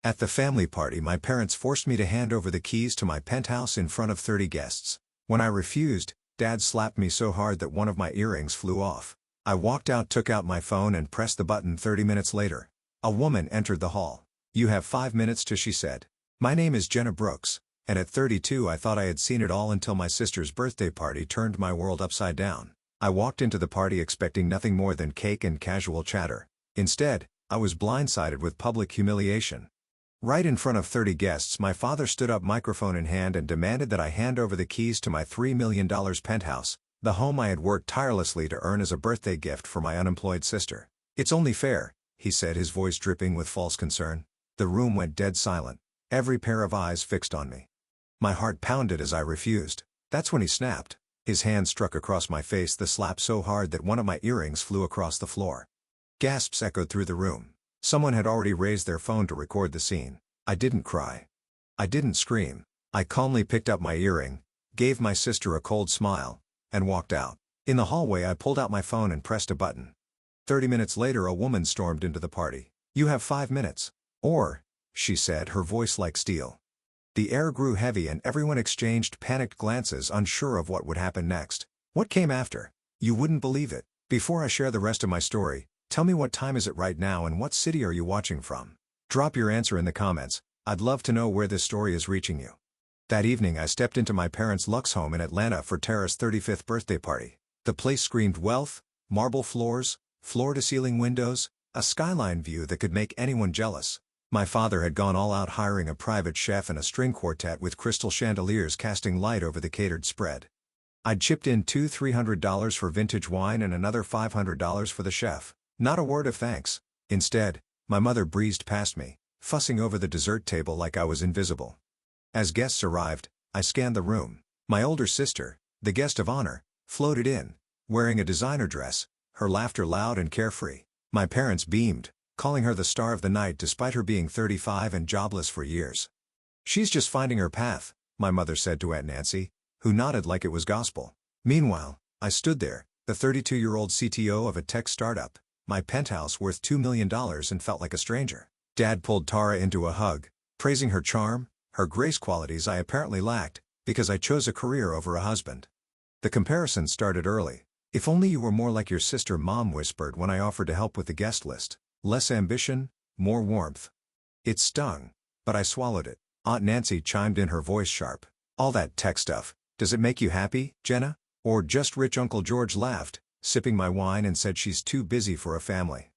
At the family party, my parents forced me to hand over the keys to my penthouse in front of 30 guests. When I refused, Dad slapped me so hard that one of my earrings flew off. I walked out, took out my phone and pressed the button. 30 minutes later, a woman entered the hall. "You have 5 minutes to," she said. "My name is Jenna Brooks, and at 32 I thought I had seen it all until my sister's birthday party turned my world upside down. I walked into the party expecting nothing more than cake and casual chatter. Instead, I was blindsided with public humiliation. Right in front of 30 guests, my father stood up, microphone in hand, and demanded that I hand over the keys to my $3 million penthouse, the home I had worked tirelessly to earn as a birthday gift for my unemployed sister. "It's only fair," he said, his voice dripping with false concern. The room went dead silent, every pair of eyes fixed on me. My heart pounded as I refused. That's when he snapped. His hand struck across my face, the slap so hard that one of my earrings flew across the floor. Gasps echoed through the room. Someone had already raised their phone to record the scene. I didn't cry. I didn't scream. I calmly picked up my earring, gave my sister a cold smile, and walked out. In the hallway, I pulled out my phone and pressed a button. 30 minutes later, a woman stormed into the party. "You have 5 minutes. Or," she said, her voice like steel. The air grew heavy and everyone exchanged panicked glances, unsure of what would happen next. What came after? You wouldn't believe it. Before I share the rest of my story, tell me, what time is it right now and what city are you watching from? Drop your answer in the comments. I'd love to know where this story is reaching you. That evening, I stepped into my parents' luxe home in Atlanta for Tara's 35th birthday party. The place screamed wealth, marble floors, floor-to-ceiling windows, a skyline view that could make anyone jealous. My father had gone all out, hiring a private chef and a string quartet with crystal chandeliers casting light over the catered spread. I'd chipped in $200-300 for vintage wine and another $500 for the chef. Not a word of thanks. Instead, my mother breezed past me, fussing over the dessert table like I was invisible. As guests arrived, I scanned the room. My older sister, the guest of honor, floated in, wearing a designer dress, her laughter loud and carefree. My parents beamed, calling her the star of the night despite her being 35 and jobless for years. "She's just finding her path," my mother said to Aunt Nancy, who nodded like it was gospel. Meanwhile, I stood there, the 32-year-old CTO of a tech startup, my penthouse worth $2 million, and felt like a stranger. Dad pulled Tara into a hug, praising her charm, her grace, qualities I apparently lacked, because I chose a career over a husband. The comparison started early. "If only you were more like your sister," Mom whispered when I offered to help with the guest list. "Less ambition, more warmth." It stung, but I swallowed it. Aunt Nancy chimed in, her voice sharp. "All that tech stuff, does it make you happy, Jenna? Or just rich?" Uncle George laughed, sipping my wine, and said she's too busy for a family.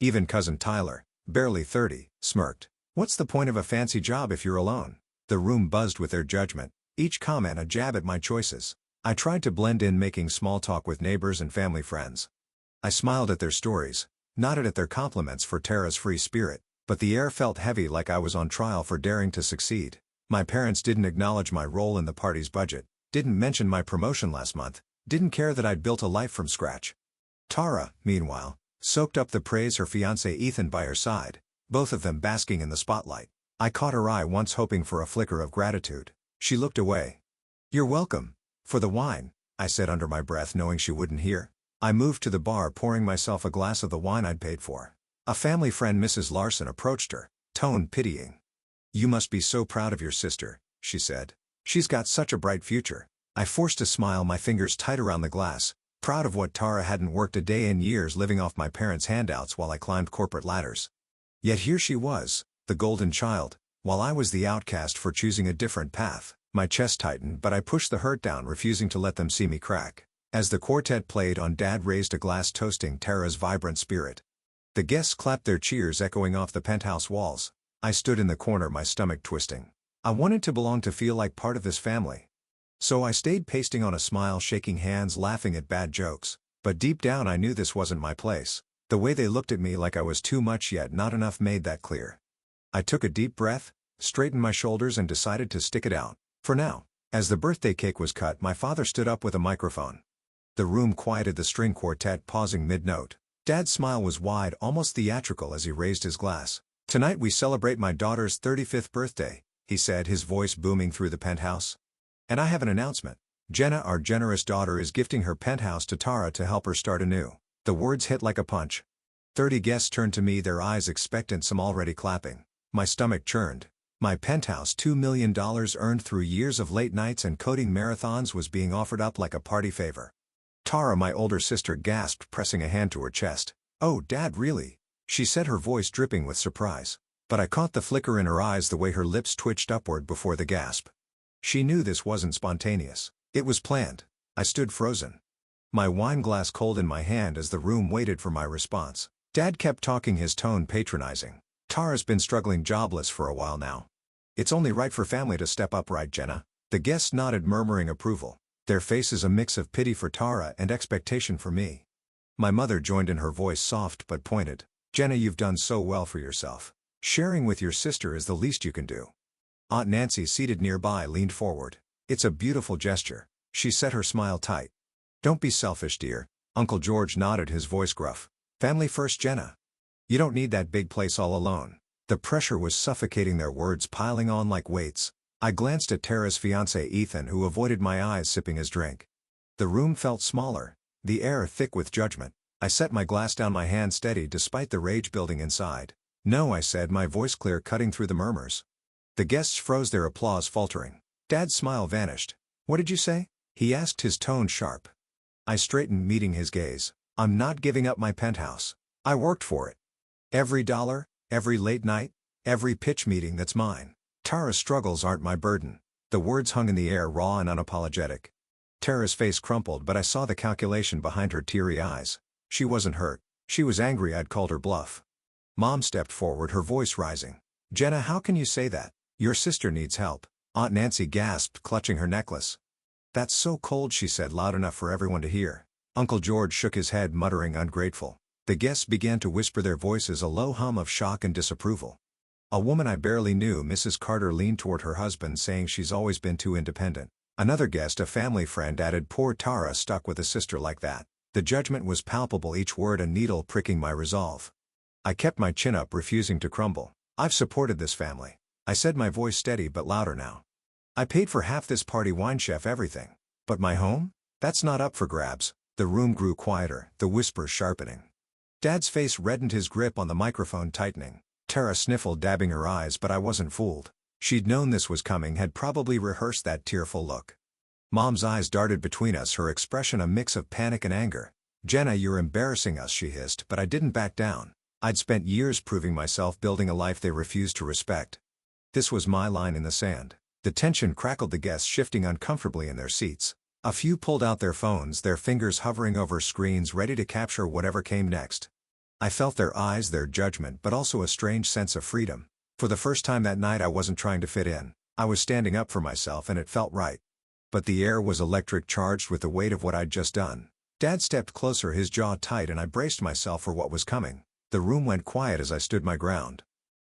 Even Cousin Tyler, barely 30, smirked. "What's the point of a fancy job if you're alone?" The room buzzed with their judgment, each comment a jab at my choices. I tried to blend in, making small talk with neighbors and family friends. I smiled at their stories, nodded at their compliments for Tara's free spirit, but the air felt heavy, like I was on trial for daring to succeed. My parents didn't acknowledge my role in the party's budget, didn't mention my promotion last month, didn't care that I'd built a life from scratch. Tara, meanwhile, soaked up the praise, her fiancé Ethan by her side, both of them basking in the spotlight. I caught her eye once, hoping for a flicker of gratitude. She looked away. "You're welcome. For the wine," I said under my breath, knowing she wouldn't hear. I moved to the bar, pouring myself a glass of the wine I'd paid for. A family friend, Mrs. Larson, approached her, tone pitying. "You must be so proud of your sister," she said. "She's got such a bright future." I forced a smile, my fingers tight around the glass, proud of what Tara hadn't worked a day in years, living off my parents' handouts while I climbed corporate ladders. Yet here she was, the golden child, while I was the outcast for choosing a different path. My chest tightened, but I pushed the hurt down, refusing to let them see me crack. As the quartet played on, Dad raised a glass, toasting Tara's vibrant spirit. The guests clapped their cheers, echoing off the penthouse walls. I stood in the corner, my stomach twisting. I wanted to belong, to feel like part of this family. So I stayed, pasting on a smile, shaking hands, laughing at bad jokes. But deep down I knew this wasn't my place. The way they looked at me, like I was too much yet not enough, made that clear. I took a deep breath, straightened my shoulders, and decided to stick it out. For now. As the birthday cake was cut, my father stood up with a microphone. The room quieted, the string quartet pausing mid-note. Dad's smile was wide, almost theatrical, as he raised his glass. "Tonight we celebrate my daughter's 35th birthday," he said, his voice booming through the penthouse. "And I have an announcement. Jenna, our generous daughter, is gifting her penthouse to Tara to help her start anew." The words hit like a punch. 30 guests turned to me, their eyes expectant, some already clapping. My stomach churned. My penthouse $2 million earned through years of late nights and coding marathons was being offered up like a party favor. Tara, my older sister, gasped, pressing a hand to her chest. "Oh, Dad, really?" she said, her voice dripping with surprise. But I caught the flicker in her eyes, the way her lips twitched upward before the gasp. She knew this wasn't spontaneous. It was planned. I stood frozen, my wine glass cold in my hand as the room waited for my response. Dad kept talking, his tone patronizing. "Tara's been struggling jobless for a while now. It's only right for family to step up, right, Jenna?" The guests nodded, murmuring approval, their faces a mix of pity for Tara and expectation for me. My mother joined in, her voice soft but pointed. "Jenna, you've done so well for yourself. Sharing with your sister is the least you can do." Aunt Nancy, seated nearby, leaned forward. "It's a beautiful gesture," she said, her smile tight. "Don't be selfish, dear." Uncle George nodded, his voice gruff. "Family first, Jenna. You don't need that big place all alone." The pressure was suffocating, their words piling on like weights. I glanced at Tara's fiancé Ethan, who avoided my eyes, sipping his drink. The room felt smaller, the air thick with judgment. I set my glass down, my hand steady despite the rage building inside. "No," I said, my voice clear, cutting through the murmurs. The guests froze, their applause faltering. Dad's smile vanished. "What did you say?" he asked, his tone sharp. I straightened, meeting his gaze. "I'm not giving up my penthouse. I worked for it. Every dollar, every late night, every pitch meeting, that's mine. Tara's struggles aren't my burden." The words hung in the air, raw and unapologetic. Tara's face crumpled, but I saw the calculation behind her teary eyes. She wasn't hurt. She was angry I'd called her bluff. Mom stepped forward, her voice rising. "Jenna, how can you say that? Your sister needs help." Aunt Nancy gasped, clutching her necklace. "That's so cold," she said, loud enough for everyone to hear. Uncle George shook his head, muttering, "Ungrateful." The guests began to whisper, their voices a low hum of shock and disapproval. A woman I barely knew, Mrs. Carter, leaned toward her husband, saying she's always been too independent. Another guest, a family friend, added, "Poor Tara, stuck with a sister like that." The judgment was palpable, each word a needle pricking my resolve. I kept my chin up, refusing to crumble. "I've supported this family," I said, my voice steady but louder now. "I paid for half this party, wine chef, everything. But my home? That's not up for grabs." The room grew quieter, the whispers sharpening. Dad's face reddened, his grip on the microphone tightening. Tara sniffled, dabbing her eyes, but I wasn't fooled. She'd known this was coming, had probably rehearsed that tearful look. Mom's eyes darted between us, her expression a mix of panic and anger. "Jenna, you're embarrassing us," she hissed, but I didn't back down. I'd spent years proving myself, building a life they refused to respect. This was my line in the sand. The tension crackled, the guests shifting uncomfortably in their seats. A few pulled out their phones, their fingers hovering over screens, ready to capture whatever came next. I felt their eyes, their judgment, but also a strange sense of freedom. For the first time that night, I wasn't trying to fit in. I was standing up for myself, and it felt right. But the air was electric, charged with the weight of what I'd just done. Dad stepped closer, his jaw tight, and I braced myself for what was coming. The room went quiet as I stood my ground.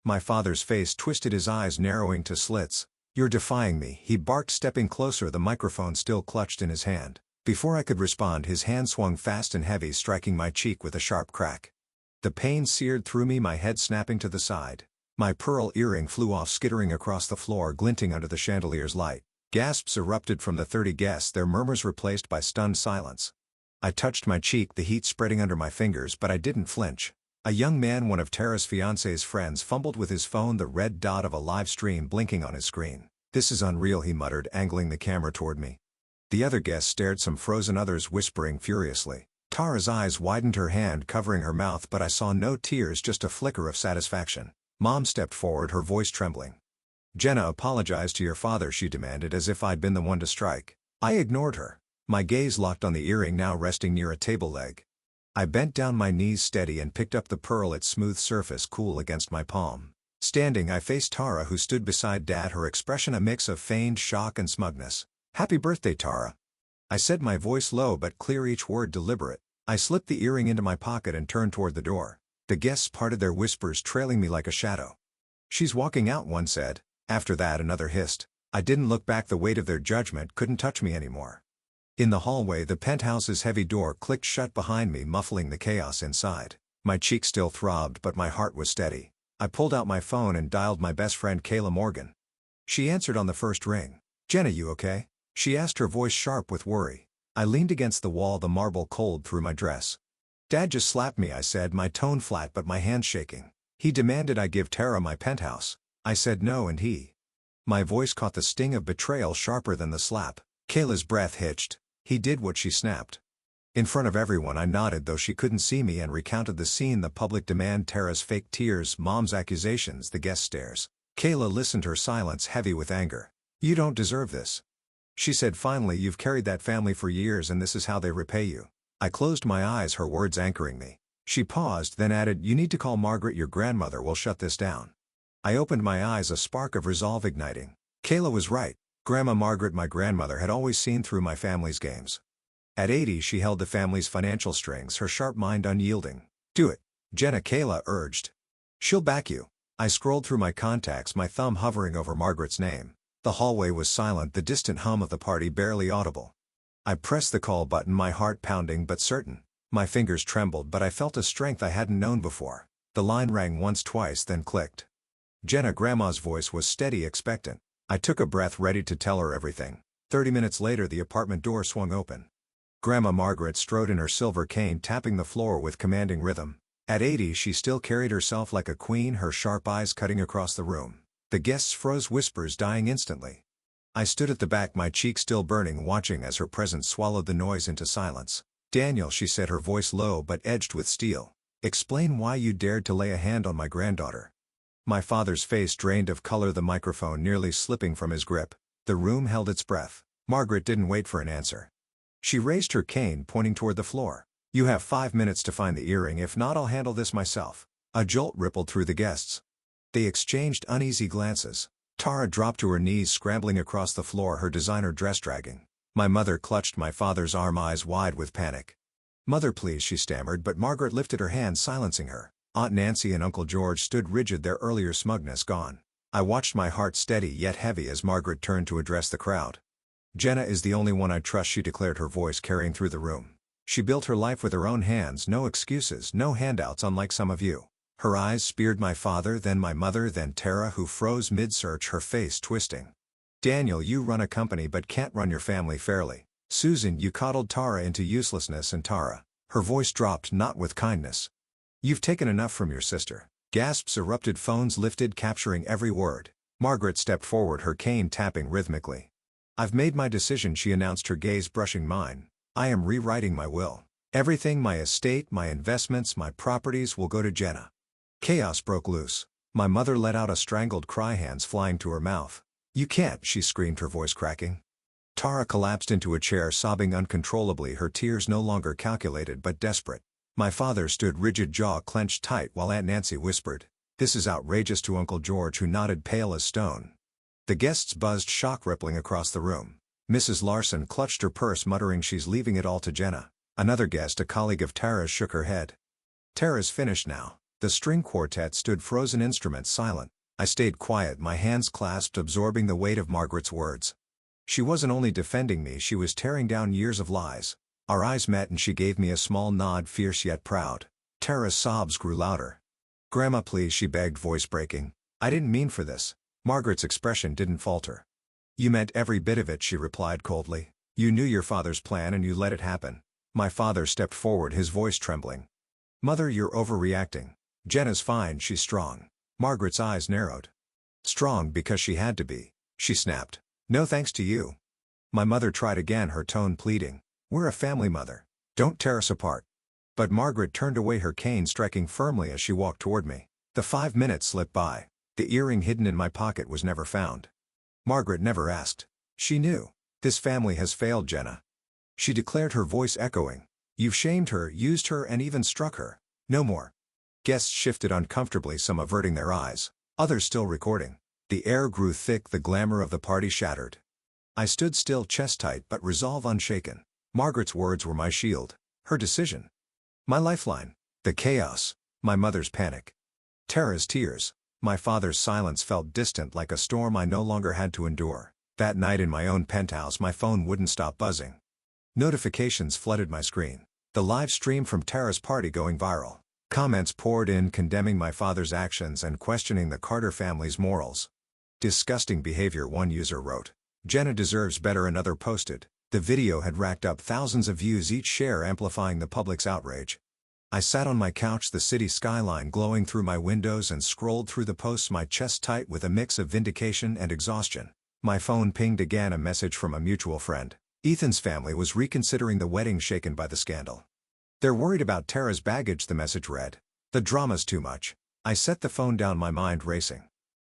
My father's face twisted, his eyes narrowing to slits. "You're defying me," he barked, stepping closer, the microphone still clutched in his hand. Before I could respond, his hand swung fast and heavy, striking my cheek with a sharp crack. The pain seared through me, my head snapping to the side. My pearl earring flew off, skittering across the floor, glinting under the chandelier's light. Gasps erupted from the 30 guests, their murmurs replaced by stunned silence. I touched my cheek, the heat spreading under my fingers, but I didn't flinch. A young man, one of Tara's fiancé's friends, fumbled with his phone, the red dot of a live stream blinking on his screen. "This is unreal," he muttered, angling the camera toward me. The other guests stared, some frozen, others whispering furiously. Tara's eyes widened, her hand covering her mouth, but I saw no tears, just a flicker of satisfaction. Mom stepped forward, her voice trembling. "Jenna, apologize to your father," she demanded, as if I'd been the one to strike. I ignored her. My gaze locked on the earring, now resting near a table leg. I bent down, my knees steady, and picked up the pearl, its smooth surface cool against my palm. Standing, I faced Tara, who stood beside Dad, her expression a mix of feigned shock and smugness. "Happy birthday, Tara," I said, my voice low but clear, each word deliberate. I slipped the earring into my pocket and turned toward the door. The guests parted, their whispers trailing me like a shadow. "She's walking out," one said. After that, another hissed. I didn't look back, the weight of their judgment couldn't touch me anymore. In the hallway, the penthouse's heavy door clicked shut behind me, muffling the chaos inside. My cheek still throbbed, but my heart was steady. I pulled out my phone and dialed my best friend, Kayla Morgan. She answered on the first ring. "Jenna, you okay?" she asked, her voice sharp with worry. I leaned against the wall, the marble cold through my dress. "Dad just slapped me," I said, my tone flat but my hands shaking. He demanded I give Tara my penthouse. I said no and he. My voice caught the sting of betrayal sharper than the slap. Kayla's breath hitched. He did what she snapped. In front of everyone I nodded though she couldn't see me and recounted the scene: the public demand, Tara's fake tears, Mom's accusations, the guest stares. Kayla listened, her silence heavy with anger. You don't deserve this. She said finally, you've carried that family for years and this is how they repay you. I closed my eyes, her words anchoring me. She paused, then added, you need to call Margaret, your grandmother will shut this down. I opened my eyes, a spark of resolve igniting. Kayla was right. Grandma Margaret, my grandmother, had always seen through my family's games. At 80 she held the family's financial strings, her sharp mind unyielding. Do it, Jenna, Kayla urged. She'll back you. I scrolled through my contacts, my thumb hovering over Margaret's name. The hallway was silent, the distant hum of the party barely audible. I pressed the call button, my heart pounding but certain. My fingers trembled, but I felt a strength I hadn't known before. The line rang once, twice, then clicked. Jenna, Grandma's voice was steady, expectant. I took a breath, ready to tell her everything. 30 minutes later the apartment door swung open. Grandma Margaret strode in, her silver cane tapping the floor with commanding rhythm. At 80 she still carried herself like a queen, her sharp eyes cutting across the room. The guests froze, whispers dying instantly. I stood at the back, my cheek still burning, watching as her presence swallowed the noise into silence. Daniel, she said, her voice low but edged with steel. Explain why you dared to lay a hand on my granddaughter. My father's face drained of color, the microphone nearly slipping from his grip. The room held its breath. Margaret didn't wait for an answer. She raised her cane, pointing toward the floor. You have 5 minutes to find the earring, if not I'll handle this myself. A jolt rippled through the guests. They exchanged uneasy glances. Tara dropped to her knees, scrambling across the floor, her designer dress dragging. My mother clutched my father's arm, eyes wide with panic. Mother, please, she stammered, but Margaret lifted her hand, silencing her. Aunt Nancy and Uncle George stood rigid, their earlier smugness gone. I watched, my heart steady yet heavy, as Margaret turned to address the crowd. Jenna is the only one I trust, she declared, her voice carrying through the room. She built her life with her own hands, no excuses, no handouts, unlike some of you. Her eyes speared my father, then my mother, then Tara, who froze mid-search, her face twisting. Daniel, you run a company but can't run your family fairly. Susan, you coddled Tara into uselessness, and Tara. Her voice dropped, not with kindness. You've taken enough from your sister. Gasps erupted, phones lifted, capturing every word. Margaret stepped forward, her cane tapping rhythmically. I've made my decision, she announced, her gaze brushing mine. I am rewriting my will. Everything, my estate, my investments, my properties, will go to Jenna. Chaos broke loose. My mother let out a strangled cry, hands flying to her mouth. You can't, she screamed, her voice cracking. Tara collapsed into a chair, sobbing uncontrollably, her tears no longer calculated but desperate. My father stood rigid, jaw clenched tight, while Aunt Nancy whispered, "This is outrageous," to Uncle George, who nodded, pale as stone. The guests buzzed, shock rippling across the room. Mrs. Larson clutched her purse, muttering she's leaving it all to Jenna. Another guest, a colleague of Tara's, shook her head. Tara's finished now. The string quartet stood frozen, instruments silent. I stayed quiet, my hands clasped, absorbing the weight of Margaret's words. She wasn't only defending me, she was tearing down years of lies. Our eyes met and she gave me a small nod, fierce yet proud. Tara's sobs grew louder. "Grandma, please," she begged, voice breaking. "I didn't mean for this." Margaret's expression didn't falter. "You meant every bit of it," she replied coldly. "You knew your father's plan and you let it happen." My father stepped forward, his voice trembling. "Mother, you're overreacting. Jenna's fine, she's strong." Margaret's eyes narrowed. "Strong because she had to be," she snapped. "No thanks to you." My mother tried again, her tone pleading. "We're a family, Mother. Don't tear us apart." But Margaret turned away, her cane striking firmly as she walked toward me. The 5 minutes slipped by. The earring hidden in my pocket was never found. Margaret never asked. She knew. "This family has failed, Jenna," she declared, her voice echoing. "You've shamed her, used her, and even struck her. No more." Guests shifted uncomfortably, some averting their eyes, others still recording. The air grew thick, the glamour of the party shattered. I stood still, chest tight but resolve unshaken. Margaret's words were my shield. Her decision. My lifeline. The chaos. My mother's panic. Tara's tears. My father's silence felt distant, like a storm I no longer had to endure. That night in my own penthouse, my phone wouldn't stop buzzing. Notifications flooded my screen. The live stream from Tara's party going viral. Comments poured in, condemning my father's actions and questioning the Carter family's morals. "Disgusting behavior," one user wrote. "Jenna deserves better," another posted. The video had racked up thousands of views, each share amplifying the public's outrage. I sat on my couch, the city skyline glowing through my windows, and scrolled through the posts, my chest tight with a mix of vindication and exhaustion. My phone pinged again, a message from a mutual friend. Ethan's family was reconsidering the wedding shaken by the scandal. They're worried about Tara's baggage, the message read. The drama's too much. I set the phone down, my mind racing.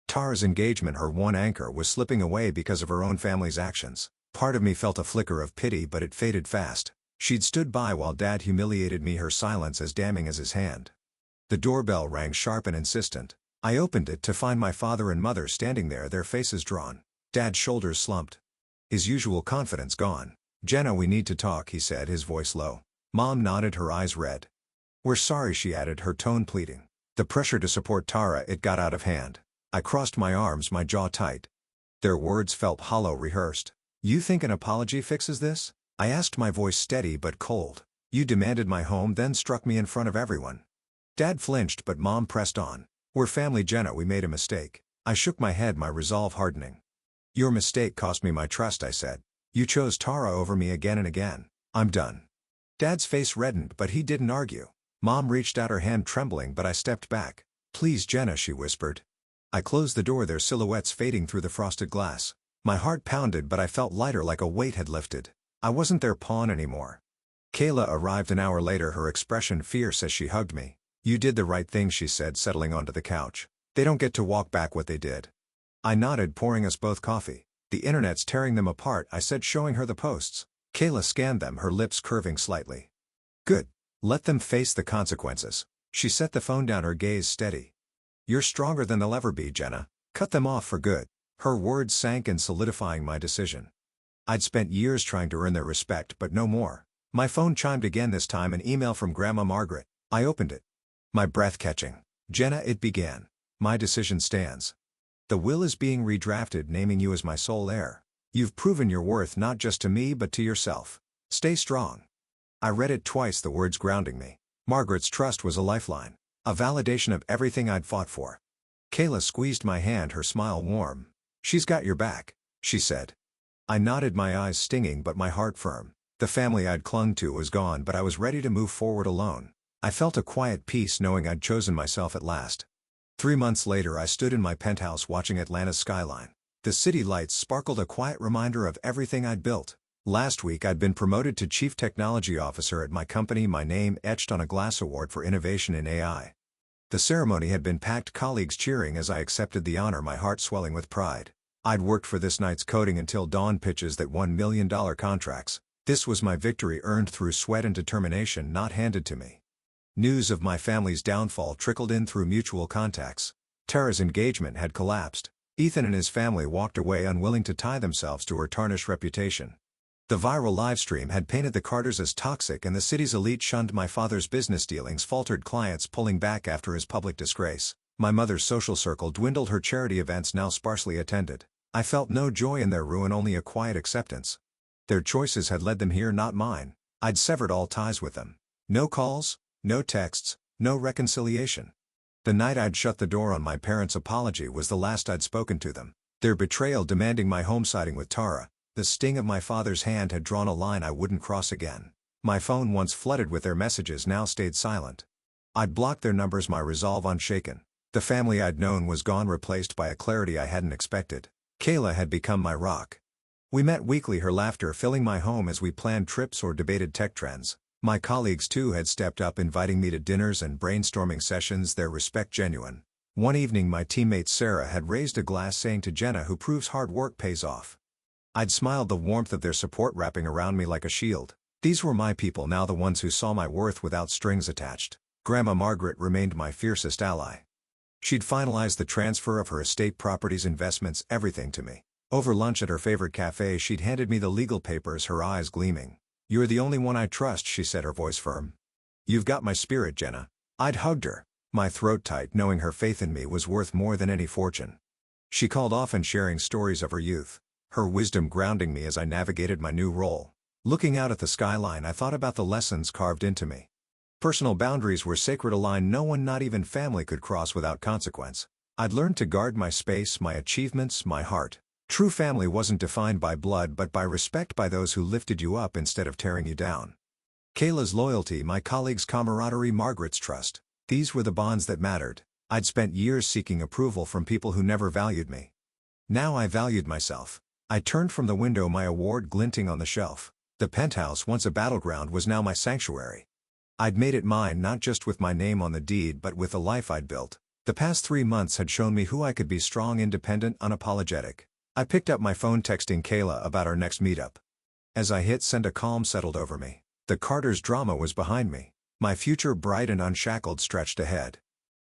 Tara's engagement, her one anchor, was slipping away because of her own family's actions. Part of me felt a flicker of pity, but it faded fast. She'd stood by while Dad humiliated me, her silence as damning as his hand. The doorbell rang sharp and insistent. I opened it to find my father and mother standing there, their faces drawn. Dad's shoulders slumped. His usual confidence gone. "Jenna, we need to talk," he said, his voice low. Mom nodded, her eyes red. "We're sorry," she added, her tone pleading. The pressure to support Tara, it got out of hand. I crossed my arms, my jaw tight. Their words felt hollow, rehearsed. "You think an apology fixes this?" I asked, my voice steady but cold. "You demanded my home, then struck me in front of everyone." Dad flinched, but Mom pressed on. "We're family, Jenna, we made a mistake." I shook my head, my resolve hardening. "Your mistake cost me my trust," I said. "You chose Tara over me again and again. I'm done." Dad's face reddened, but he didn't argue. Mom reached out, her hand trembling, but I stepped back. "Please, Jenna," she whispered. I closed the door, their silhouettes fading through the frosted glass. My heart pounded, but I felt lighter, like a weight had lifted. I wasn't their pawn anymore. Kayla arrived an hour later, her expression fierce as she hugged me. "You did the right thing," she said, settling onto the couch. "They don't get to walk back what they did." I nodded, pouring us both coffee. "The internet's tearing them apart," I said, showing her the posts. Kayla scanned them, her lips curving slightly. "Good. Let them face the consequences." She set the phone down, her gaze steady. "You're stronger than they'll ever be, Jenna. Cut them off for good." Her words sank in, solidifying my decision. I'd spent years trying to earn their respect, but no more. My phone chimed again, this time an email from Grandma Margaret. I opened it. My breath catching. "Jenna," it began. "My decision stands. The will is being redrafted, naming you as my sole heir. You've proven your worth not just to me but to yourself. Stay strong." I read it twice, the words grounding me. Margaret's trust was a lifeline. A validation of everything I'd fought for. Kayla squeezed my hand, her smile warm. "She's got your back," she said. I nodded, my eyes stinging but my heart firm. The family I'd clung to was gone, but I was ready to move forward alone. I felt a quiet peace knowing I'd chosen myself at last. 3 months later, I stood in my penthouse watching Atlanta's skyline. The city lights sparkled, a quiet reminder of everything I'd built. Last week I'd been promoted to Chief Technology Officer at my company, my name etched on a glass award for innovation in AI. The ceremony had been packed, colleagues cheering as I accepted the honor, my heart swelling with pride. I'd worked for this night's coding until dawn, pitches that won $1 million contracts. This was my victory, earned through sweat and determination, not handed to me. News of my family's downfall trickled in through mutual contacts. Tara's engagement had collapsed. Ethan and his family walked away, unwilling to tie themselves to her tarnished reputation. The viral livestream had painted the Carters as toxic, and the city's elite shunned my father's business dealings, faltered clients pulling back after his public disgrace. My mother's social circle dwindled, her charity events now sparsely attended. I felt no joy in their ruin, only a quiet acceptance. Their choices had led them here, not mine. I'd severed all ties with them. No calls, no texts, no reconciliation. The night I'd shut the door on my parents' apology was the last I'd spoken to them. Their betrayal demanding my home, siding with Tara. The sting of my father's hand had drawn a line I wouldn't cross again. My phone, once flooded with their messages, now stayed silent. I'd blocked their numbers, my resolve unshaken. The family I'd known was gone, replaced by a clarity I hadn't expected. Kayla had become my rock. We met weekly, her laughter filling my home as we planned trips or debated tech trends. My colleagues too had stepped up, inviting me to dinners and brainstorming sessions, their respect genuine. One evening my teammate Sarah had raised a glass, saying to Jenna, who proves hard work pays off. I'd smiled, the warmth of their support wrapping around me like a shield. These were my people now, the ones who saw my worth without strings attached. Grandma Margaret remained my fiercest ally. She'd finalized the transfer of her estate, properties, investments, everything to me. Over lunch at her favorite cafe, she'd handed me the legal papers, her eyes gleaming. "You're the only one I trust," she said, her voice firm. "You've got my spirit, Jenna." I'd hugged her, my throat tight, knowing her faith in me was worth more than any fortune. She called often, sharing stories of her youth, her wisdom grounding me as I navigated my new role. Looking out at the skyline, I thought about the lessons carved into me. Personal boundaries were sacred, a line no one, not even family, could cross without consequence. I'd learned to guard my space, my achievements, my heart. True family wasn't defined by blood but by respect, by those who lifted you up instead of tearing you down. Kayla's loyalty, my colleagues' camaraderie, Margaret's trust. These were the bonds that mattered. I'd spent years seeking approval from people who never valued me. Now I valued myself. I turned from the window, my award glinting on the shelf. The penthouse, once a battleground, was now my sanctuary. I'd made it mine, not just with my name on the deed but with the life I'd built. The past 3 months had shown me who I could be: strong, independent, unapologetic. I picked up my phone, texting Kayla about our next meetup. As I hit send, a calm settled over me. The Carter's drama was behind me. My future, bright and unshackled, stretched ahead.